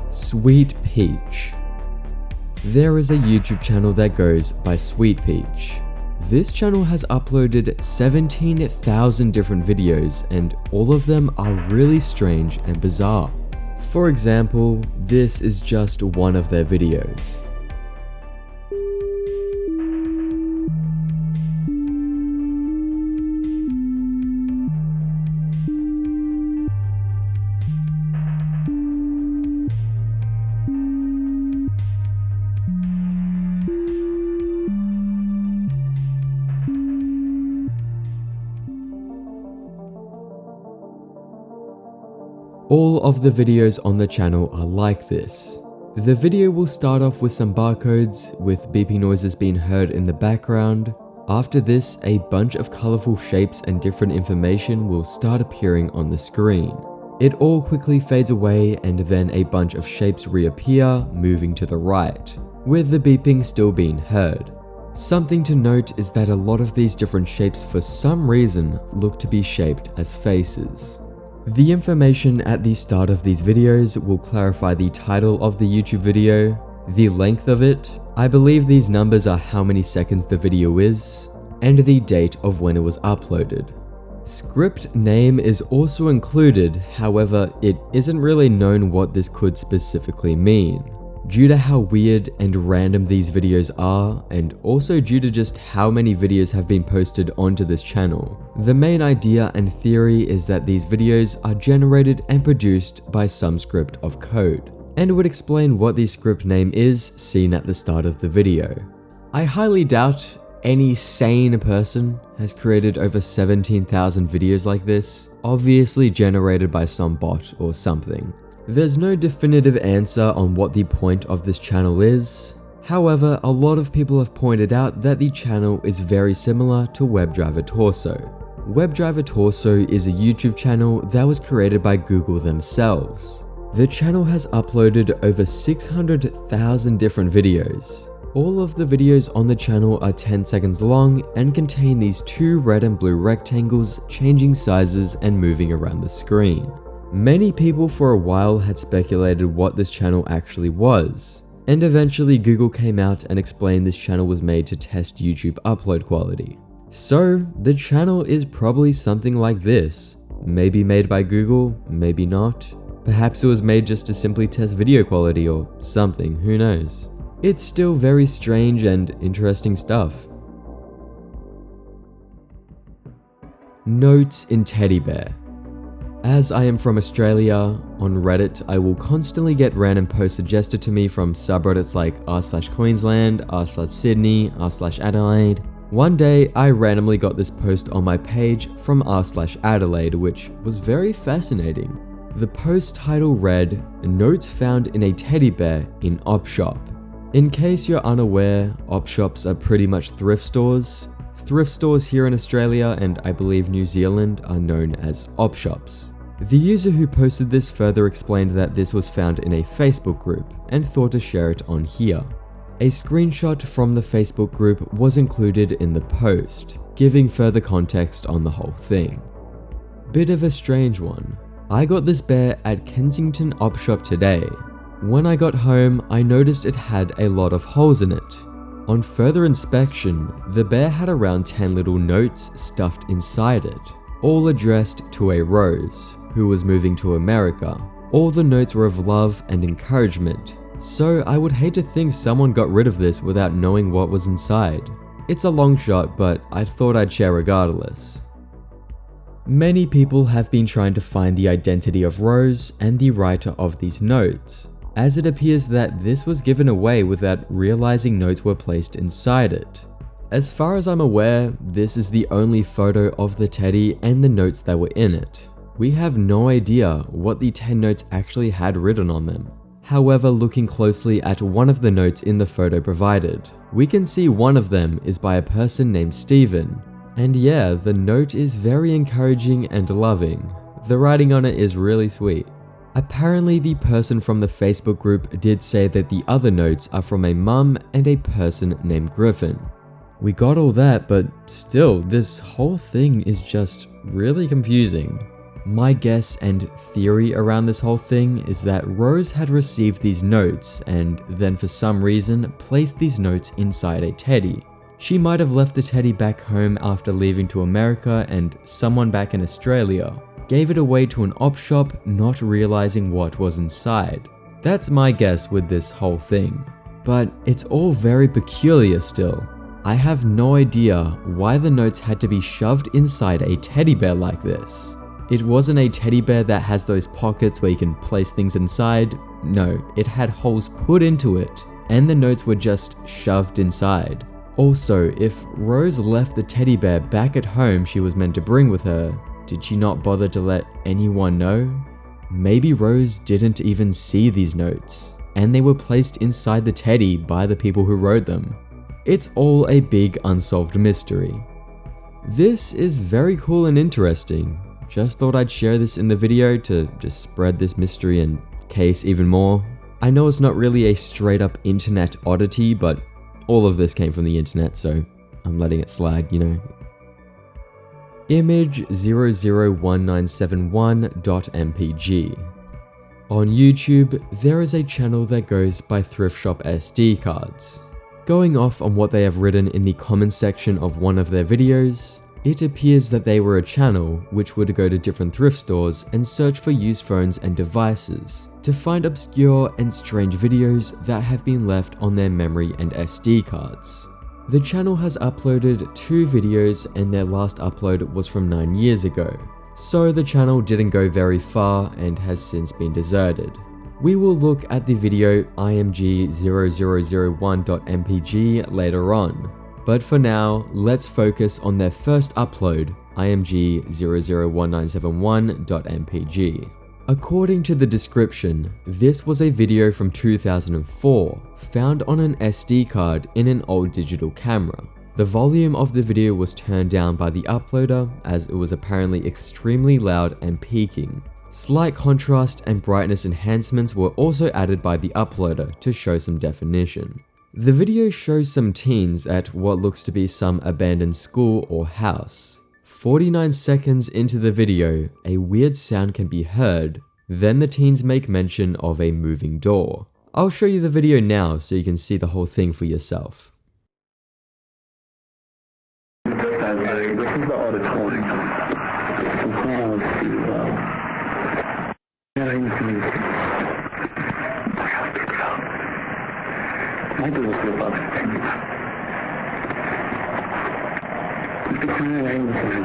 Sweet Peach. There is a YouTube channel that goes by Sweet Peach. This channel has uploaded 17,000 different videos, and all of them are really strange and bizarre. For example, this is just one of their videos. All of the videos on the channel are like this. The video will start off with some barcodes, with beeping noises being heard in the background. After this, a bunch of colorful shapes and different information will start appearing on the screen. It all quickly fades away, and then a bunch of shapes reappear, moving to the right, with the beeping still being heard. Something to note is that a lot of these different shapes for some reason look to be shaped as faces. The information at the start of these videos will clarify the title of the YouTube video, the length of it, I believe these numbers are how many seconds the video is, and the date of when it was uploaded. Script name is also included, however, it isn't really known what this could specifically mean. Due to how weird and random these videos are, and also due to just how many videos have been posted onto this channel, the main idea and theory is that these videos are generated and produced by some script of code, and would explain what the script name is seen at the start of the video. I highly doubt any sane person has created over 17,000 videos like this, obviously generated by some bot or something. There's no definitive answer on what the point of this channel is. However, a lot of people have pointed out that the channel is very similar to WebDriver Torso. WebDriver Torso is a YouTube channel that was created by Google themselves. The channel has uploaded over 600,000 different videos. All of the videos on the channel are 10 seconds long and contain these two red and blue rectangles changing sizes and moving around the screen. Many people for a while had speculated what this channel actually was, and eventually Google came out and explained this channel was made to test YouTube upload quality. So, the channel is probably something like this. Maybe made by Google, maybe not. Perhaps it was made just to simply test video quality or something, who knows. It's still very strange and interesting stuff. Notes in Teddy Bear. As I am from Australia, on Reddit I will constantly get random posts suggested to me from subreddits like r/Queensland, r/Sydney, r/Adelaide. One day I randomly got this post on my page from r/Adelaide, which was very fascinating. The post title read, "Notes found in a teddy bear in op shop." In case you're unaware, op shops are pretty much thrift stores. Thrift stores here in Australia and I believe New Zealand are known as op shops. The user who posted this further explained that this was found in a Facebook group and thought to share it on here. A screenshot from the Facebook group was included in the post, giving further context on the whole thing. Bit of a strange one. I got this bear at Kensington op shop today. When I got home, I noticed it had a lot of holes in it. On further inspection, the bear had around 10 little notes stuffed inside it, all addressed to a Rose, who was moving to America. All the notes were of love and encouragement, so I would hate to think someone got rid of this without knowing what was inside. It's a long shot, but I thought I'd share regardless. Many people have been trying to find the identity of Rose and the writer of these notes, as it appears that this was given away without realizing notes were placed inside it. As far as I'm aware, this is the only photo of the teddy and the notes that were in it. We have no idea what the 10 notes actually had written on them. However, looking closely at one of the notes in the photo provided, we can see one of them is by a person named Steven. And yeah, the note is very encouraging and loving. The writing on it is really sweet. Apparently, the person from the Facebook group did say that the other notes are from a mum and a person named Griffin. We got all that, but still, this whole thing is just really confusing. My guess and theory around this whole thing is that Rose had received these notes and then for some reason placed these notes inside a teddy. She might have left the teddy back home after leaving to America, and someone back in Australia gave it away to an op shop, not realizing what was inside. That's my guess with this whole thing. But it's all very peculiar still. I have no idea why the notes had to be shoved inside a teddy bear like this. It wasn't a teddy bear that has those pockets where you can place things inside. No, it had holes put into it, and the notes were just shoved inside. Also, if Rose left the teddy bear back at home she was meant to bring with her, did she not bother to let anyone know? Maybe Rose didn't even see these notes, and they were placed inside the teddy by the people who wrote them. It's all a big unsolved mystery. This is very cool and interesting. Just thought I'd share this in the video to just spread this mystery and case even more. I know it's not really a straight up internet oddity, but all of this came from the internet, so I'm letting it slide, you know. Image001MPG. On YouTube, there is a channel that goes by Thrift Shop SD cards. Going off on what they have written in the comments section of one of their videos, it appears that they were a channel which would go to different thrift stores and search for used phones and devices to find obscure and strange videos that have been left on their memory and SD cards. The channel has uploaded 2 videos and their last upload was from 9 years ago, so the channel didn't go very far and has since been deserted. We will look at the video Image001.MPG later on, but for now, let's focus on their first upload, Img001971.MPG. According to the description, this was a video from 2004, found on an SD card in an old digital camera. The volume of the video was turned down by the uploader as it was apparently extremely loud and peaking. Slight contrast and brightness enhancements were also added by the uploader to show some definition. The video shows some teens at what looks to be some abandoned school or house. 49 seconds into the video, a weird sound can be heard, then the teens make mention of a moving door. I'll show you the video now so you can see the whole thing for yourself. This is the auditorium. I do this with other things. The kind of anything.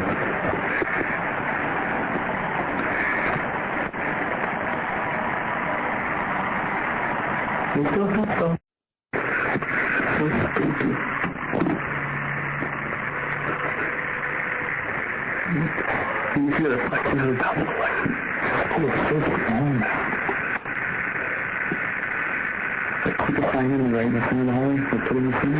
You still have some. So stupid. You feel the flexion of the double flexion. Oh, it's so long now. Put the sign in right in front of the hole, put it in the thing.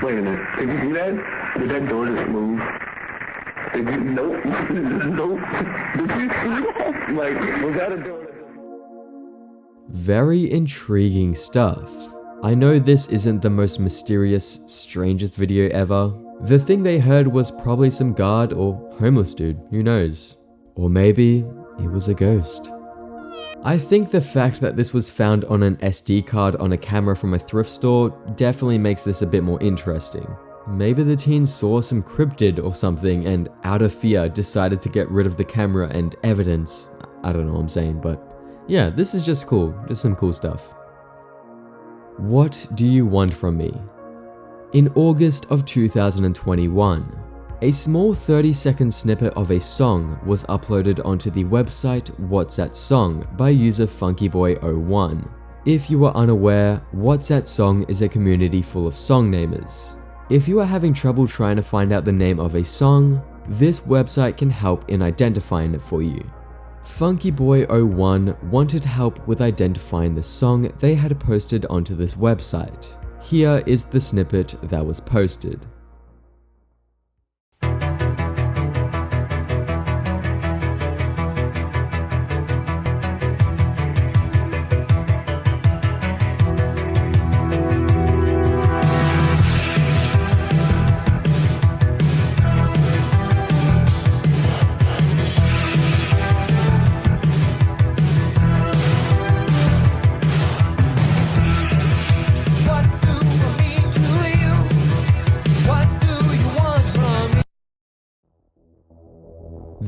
Wait a minute, did you see that? Did that door just move? Did you, nope, nope. Did you see that? Like, was that a door that just... Very intriguing stuff. I know this isn't the most mysterious, strangest video ever. The thing they heard was probably some guard or homeless dude, who knows? Or maybe it was a ghost. I think the fact that this was found on an SD card on a camera from a thrift store definitely makes this a bit more interesting. Maybe the teens saw some cryptid or something and out of fear decided to get rid of the camera and evidence. I don't know what I'm saying, but yeah, this is just cool, just some cool stuff. What do you want from me? In August of 2021, a small 30-second snippet of a song was uploaded onto the website What's That Song by user FunkyBoy01. If you are unaware, What's That Song is a community full of song namers. If you are having trouble trying to find out the name of a song, this website can help in identifying it for you. FunkyBoy01 wanted help with identifying the song they had posted onto this website. Here is the snippet that was posted.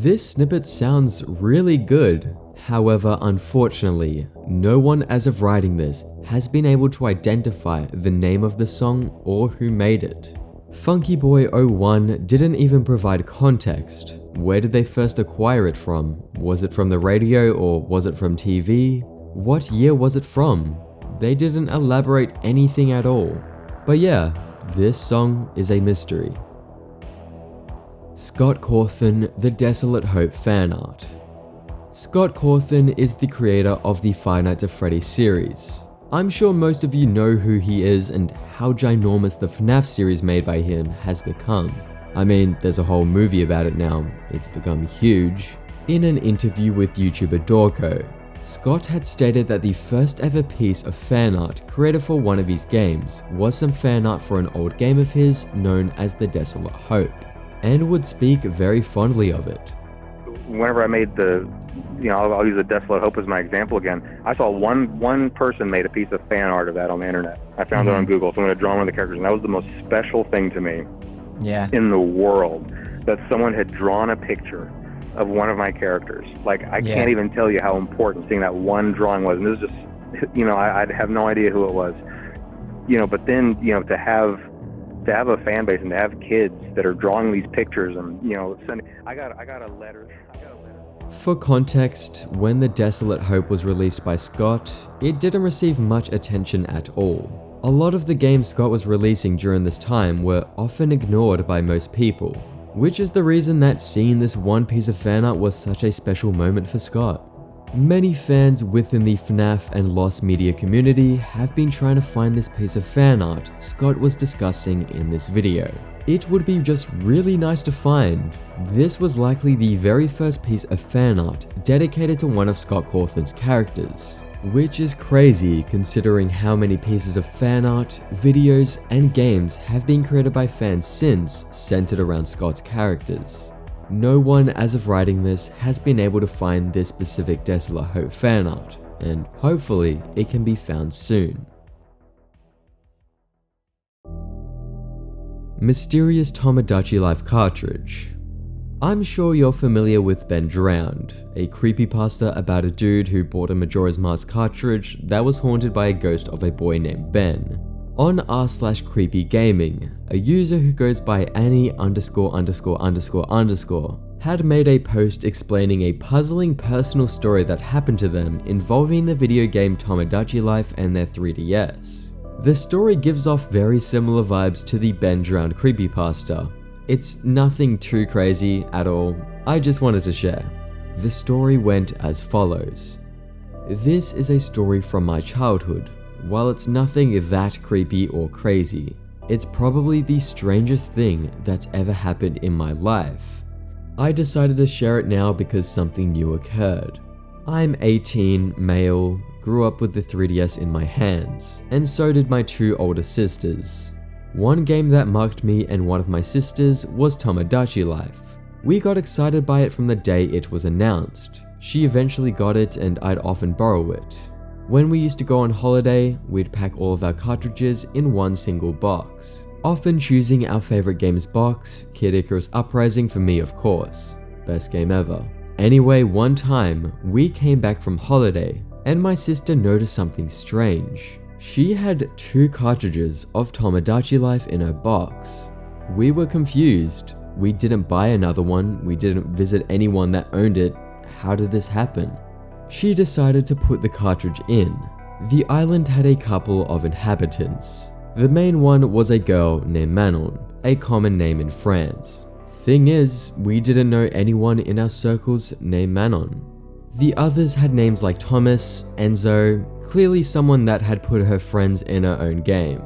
This snippet sounds really good. However, unfortunately, no one as of writing this has been able to identify the name of the song or who made it. FunkyBoy01 didn't even provide context. Where did they first acquire it from? Was it from the radio or was it from TV? What year was it from? They didn't elaborate anything at all. But yeah, this song is a mystery. Scott Cawthon, The Desolate Hope fan art. Scott Cawthon is the creator of the Five Nights at Freddy's series. I'm sure most of you know who he is and how ginormous the FNAF series made by him has become. I mean, there's a whole movie about it now, it's become huge. In an interview with YouTuber Dorko, Scott had stated that the first ever piece of fan art created for one of his games was some fan art for an old game of his known as The Desolate Hope, and would speak very fondly of it. Whenever I made I'll use The Desolate Hope as my example again. I saw one person made a piece of fan art of that on the internet. I found it on Google. Someone had drawn one of the characters, and that was the most special thing to me in the world, that someone had drawn a picture of one of my characters. Like, I can't even tell you how important seeing that one drawing was. And this is just, I'd have no idea who it was. But then, to have a fan base and to have kids that are drawing these pictures and, sending, I got a letter. For context, when The Desolate Hope was released by Scott, it didn't receive much attention at all. A lot of the games Scott was releasing during this time were often ignored by most people, which is the reason that seeing this one piece of fan art was such a special moment for Scott. Many fans within the FNAF and Lost Media community have been trying to find this piece of fan art Scott was discussing in this video. It would be just really nice to find. This was likely the very first piece of fan art dedicated to one of Scott Cawthon's characters, which is crazy considering how many pieces of fan art, videos, and games have been created by fans since centered around Scott's characters. No one as of writing this has been able to find this specific Desolate Hope fan art, and hopefully it can be found soon. Mysterious Tomodachi Life Cartridge. I'm sure you're familiar with Ben Drowned, a creepypasta about a dude who bought a Majora's Mask cartridge that was haunted by a ghost of a boy named Ben. On r/creepygaming, a user who goes by Annie ____ had made a post explaining a puzzling personal story that happened to them involving the video game Tomodachi Life and their 3DS. The story gives off very similar vibes to the Ben Drowned creepypasta. It's nothing too crazy at all, I just wanted to share. The story went as follows. This is a story from my childhood. While it's nothing that creepy or crazy, it's probably the strangest thing that's ever happened in my life. I decided to share it now because something new occurred. I'm 18, male, grew up with the 3DS in my hands, and so did my two older sisters. One game that marked me and one of my sisters was Tomodachi Life. We got excited by it from the day it was announced. She eventually got it and I'd often borrow it. When we used to go on holiday, we'd pack all of our cartridges in one single box, often choosing our favorite game's box, Kid Icarus Uprising for me of course, best game ever. Anyway, one time, we came back from holiday, and my sister noticed something strange. She had 2 cartridges of Tomodachi Life in her box. We were confused. We didn't buy another one, we didn't visit anyone that owned it. How did this happen? She decided to put the cartridge in. The island had a couple of inhabitants. The main one was a girl named Manon, a common name in France. Thing is, we didn't know anyone in our circles named Manon. The others had names like Thomas, Enzo, clearly someone that had put her friends in her own game.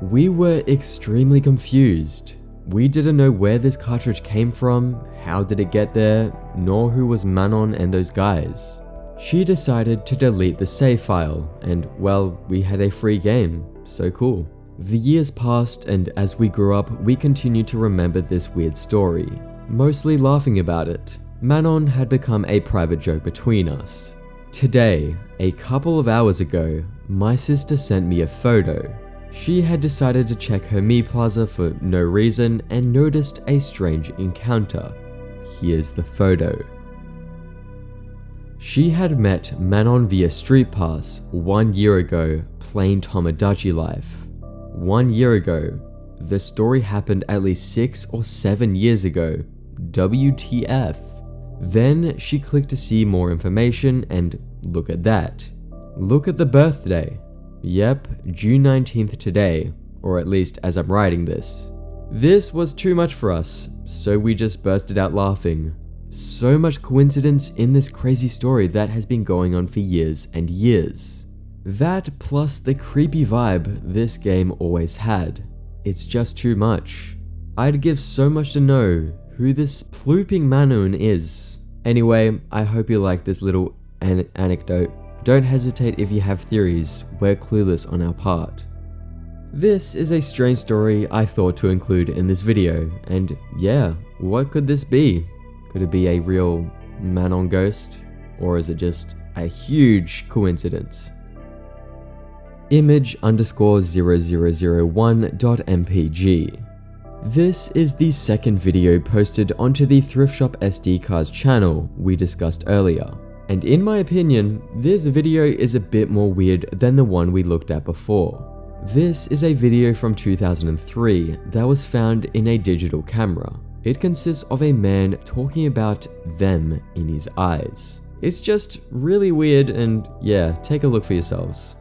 We were extremely confused. We didn't know where this cartridge came from, how did it get there, nor who was Manon and those guys. She decided to delete the save file, and well, we had a free game, so cool. The years passed, and as we grew up, we continued to remember this weird story, mostly laughing about it. Manon had become a private joke between us. Today, a couple of hours ago, my sister sent me a photo. She had decided to check her Me Plaza for no reason and noticed a strange encounter. here's the photo. She had met Manon via Street Pass 1 year ago, playing Tomodachi life. 1 year ago. The story happened at least 6 or 7 years ago. WTF. Then she clicked to see more information and look at that. Look at the birthday. Yep, June 19th today, or at least as I'm writing this. This was too much for us, so we just bursted out laughing. So much coincidence in this crazy story that has been going on for years and years. That plus the creepy vibe this game always had. It's just too much. I'd give so much to know who this plooping Manon is. Anyway, I hope you like this little anecdote. Don't hesitate if you have theories, we're clueless on our part. This is a strange story I thought to include in this video, and yeah, what could this be? Could it be a real Manon ghost? Or is it just a huge coincidence? Image001.MPG. This is the second video posted onto the Thrift Shop SD Cards channel we discussed earlier, and in my opinion, this video is a bit more weird than the one we looked at before. This is a video from 2003 that was found in a digital camera. It consists of a man talking about them in his eyes. It's just really weird, and yeah, take a look for yourselves.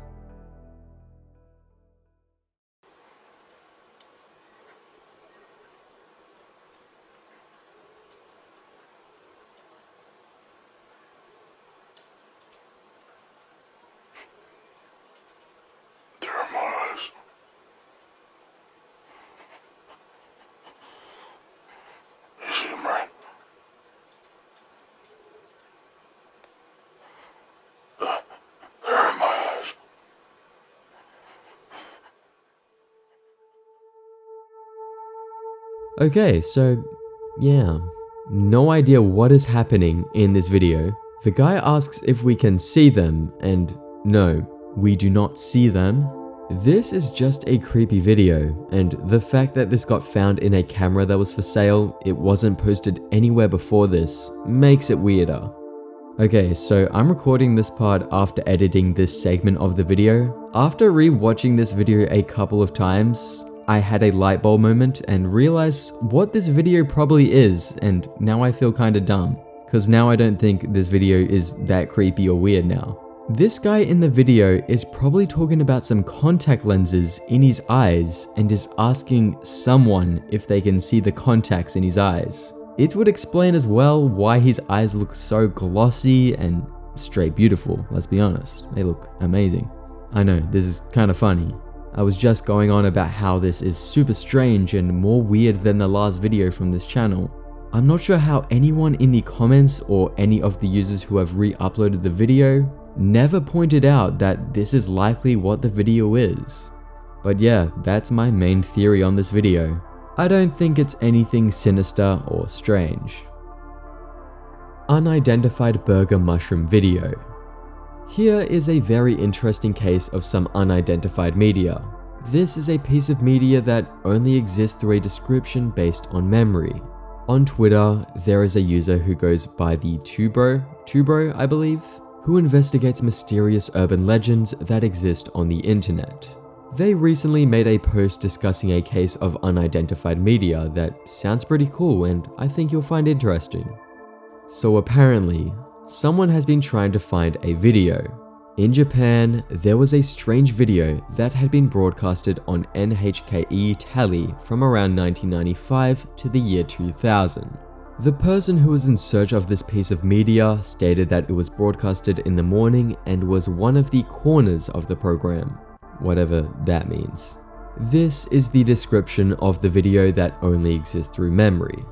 Okay, so yeah, no idea what is happening in this video. The guy asks if we can see them, and no, we do not see them. This is just a creepy video, and the fact that this got found in a camera that was for sale, it wasn't posted anywhere before this, makes it weirder. Okay, so I'm recording this part after editing this segment of the video. After re-watching this video a couple of times, I had a light bulb moment and realized what this video probably is, and now I feel kinda dumb, cause now I don't think this video is that creepy or weird now. This guy in the video is probably talking about some contact lenses in his eyes and is asking someone if they can see the contacts in his eyes. It would explain as well why his eyes look so glossy and straight beautiful, let's be honest. They look amazing. I know, this is kinda funny. I was just going on about how this is super strange and more weird than the last video from this channel. I'm not sure how anyone in the comments or any of the users who have re-uploaded the video never pointed out that this is likely what the video is. But yeah, that's my main theory on this video. I don't think it's anything sinister or strange. Unidentified burger mushroom video. Here is a very interesting case of some unidentified media. This is a piece of media that only exists through a description based on memory. On Twitter, there is a user who goes by the Tubro, I believe, who investigates mysterious urban legends that exist on the internet. They recently made a post discussing a case of unidentified media that sounds pretty cool and I think you'll find interesting. So apparently, someone has been trying to find a video. In Japan, there was a strange video that had been broadcasted on NHKE Tally from around 1995 to the year 2000. The person who was in search of this piece of media stated that it was broadcasted in the morning and was one of the corners of the program, whatever that means. This is the description of the video that only exists through memory.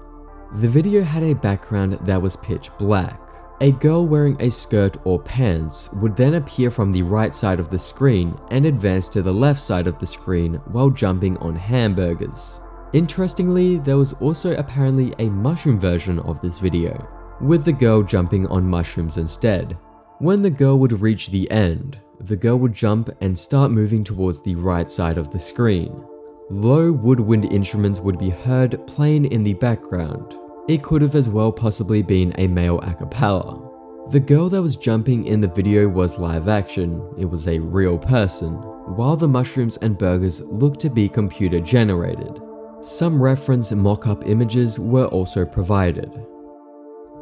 The video had a background that was pitch black. A girl wearing a skirt or pants would then appear from the right side of the screen and advance to the left side of the screen while jumping on hamburgers. Interestingly, there was also apparently a mushroom version of this video, with the girl jumping on mushrooms instead. When the girl would reach the end, the girl would jump and start moving towards the right side of the screen. Low woodwind instruments would be heard playing in the background. It could have as well possibly been a male a cappella. The girl that was jumping in the video was live action, it was a real person, while the mushrooms and burgers looked to be computer generated. Some reference mock-up images were also provided.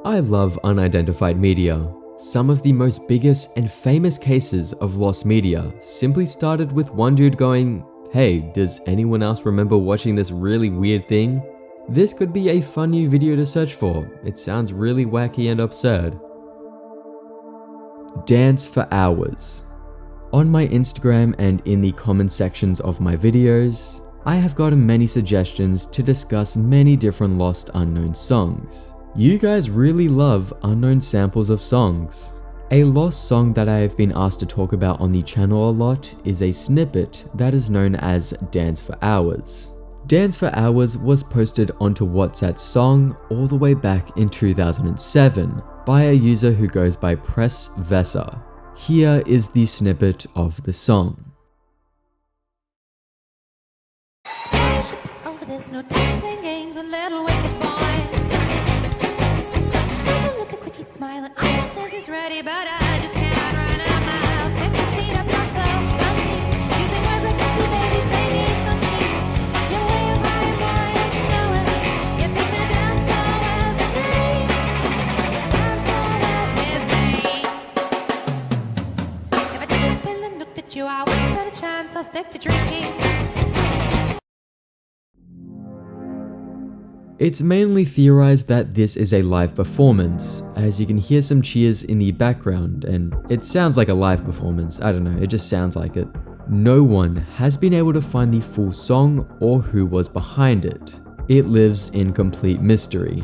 I love unidentified media. Some of the most biggest and famous cases of lost media simply started with one dude going, "Hey, does anyone else remember watching this really weird thing?" This could be a fun new video to search for. It sounds really wacky and absurd. Dance for hours. On my Instagram and in the comment sections of my videos, I have gotten many suggestions to discuss many different lost unknown songs. You guys really love unknown samples of songs. A lost song that I have been asked to talk about on the channel a lot is a snippet that is known as Dance for Hours. Dance for Hours was posted onto WhatsApp Song all the way back in 2007 by a user who goes by Press Vesa. Here is the snippet of the song. Over this, no time playing games with little wicked boys. Special look, a quick, he'd smile, and I says he's ready, but I just can't run out now. Pick your feet up, you're so funky. Using words like messy, baby, play me funky. Your way of high, boy, don't you know it? You think the dance floor was a name? Dance floor was his name. If I took a pill and looked at you, I wouldn't stand a chance, I'll stick to drinking. It's mainly theorized that this is a live performance, as you can hear some cheers in the background, and it sounds like a live performance. I don't know, it just sounds like it. No one has been able to find the full song or who was behind it. It lives in complete mystery.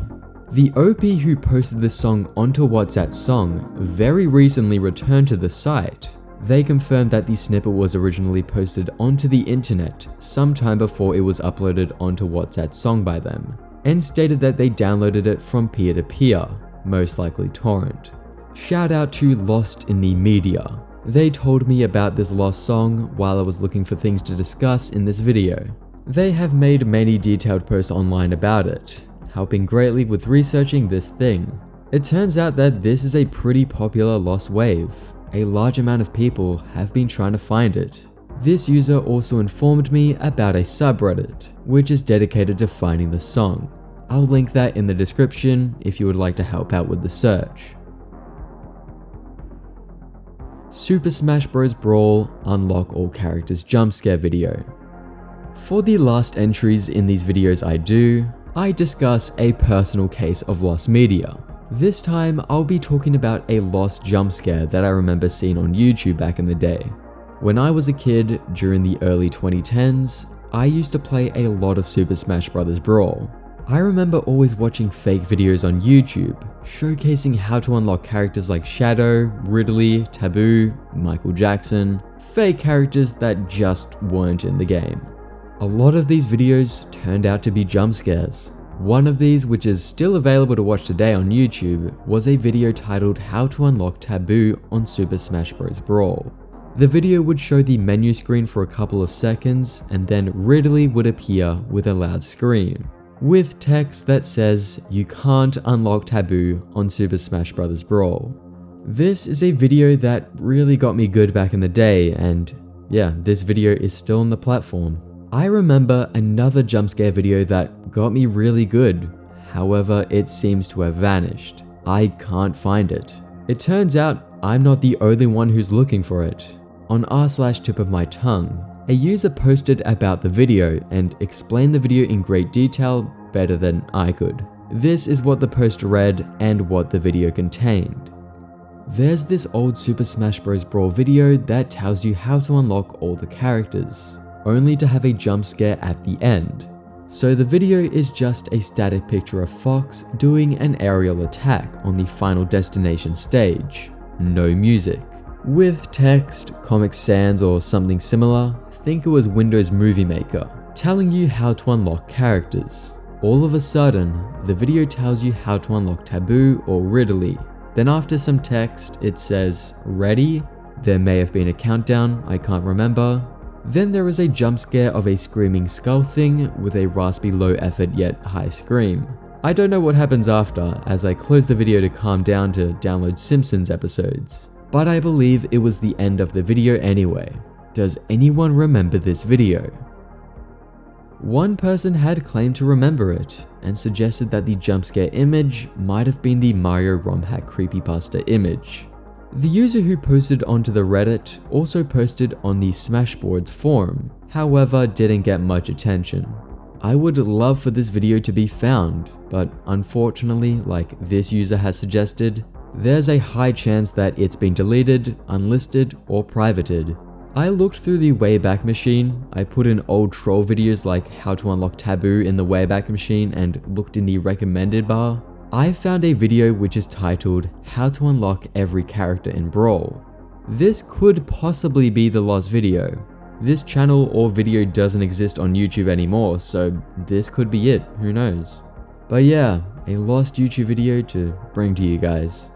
The OP who posted this song onto WhatsApp Song very recently returned to the site. They confirmed that the snippet was originally posted onto the internet sometime before it was uploaded onto WhatsApp Song by them, and stated that they downloaded it from peer-to-peer, most likely torrent. Shout out to Lost in the Media. They told me about this lost song while I was looking for things to discuss in this video. They have made many detailed posts online about it, helping greatly with researching this thing. It turns out that this is a pretty popular lost wave. A large amount of people have been trying to find it. This user also informed me about a subreddit, which is dedicated to finding the song. I'll link that in the description if you would like to help out with the search. Super Smash Bros. Brawl Unlock All Characters Jump Scare video. For the last entries in these videos I discuss a personal case of lost media. This time I'll be talking about a lost jump scare that I remember seeing on YouTube back in the day. When I was a kid, during the early 2010s, I used to play a lot of Super Smash Bros. Brawl. I remember always watching fake videos on YouTube, showcasing how to unlock characters like Shadow, Ridley, Taboo, Michael Jackson, fake characters that just weren't in the game. A lot of these videos turned out to be jump scares. One of these, which is still available to watch today on YouTube, was a video titled How to Unlock Taboo on Super Smash Bros. Brawl. The video would show the menu screen for a couple of seconds, and then Ridley would appear with a loud scream, with text that says, "You can't unlock Taboo on Super Smash Bros. Brawl." This is a video that really got me good back in the day, and yeah, this video is still on the platform. I remember another jump scare video that got me really good, however it seems to have vanished. I can't find it. It turns out I'm not the only one who's looking for it. On r/tip of my tongue, a user posted about the video and explained the video in great detail better than I could. This is what the post read and what the video contained. There's this old Super Smash Bros. Brawl video that tells you how to unlock all the characters, only to have a jump scare at the end. So the video is just a static picture of Fox doing an aerial attack on the Final Destination stage. No music. With text, Comic Sans or something similar, think it was Windows Movie Maker, telling you how to unlock characters. All of a sudden, the video tells you how to unlock Taboo or Ridley. Then after some text, it says, "Ready?" There may have been a countdown, I can't remember. Then there is a jump scare of a screaming skull thing with a raspy low effort yet high scream. I don't know what happens after, as I close the video to calm down to download Simpsons episodes, but I believe it was the end of the video anyway. Does anyone remember this video? One person had claimed to remember it, and suggested that the jump scare image might have been the Mario ROM hack creepypasta image. The user who posted onto the Reddit also posted on the Smashboards forum, however didn't get much attention. I would love for this video to be found, but unfortunately, like this user has suggested, there's a high chance that it's been deleted, unlisted, or privated. I looked through the Wayback Machine, I put in old troll videos like how to unlock Taboo in the Wayback Machine and looked in the recommended bar. I found a video which is titled How to Unlock Every Character in Brawl. This could possibly be the lost video. This channel or video doesn't exist on YouTube anymore, so this could be it, who knows. But yeah, a lost YouTube video to bring to you guys.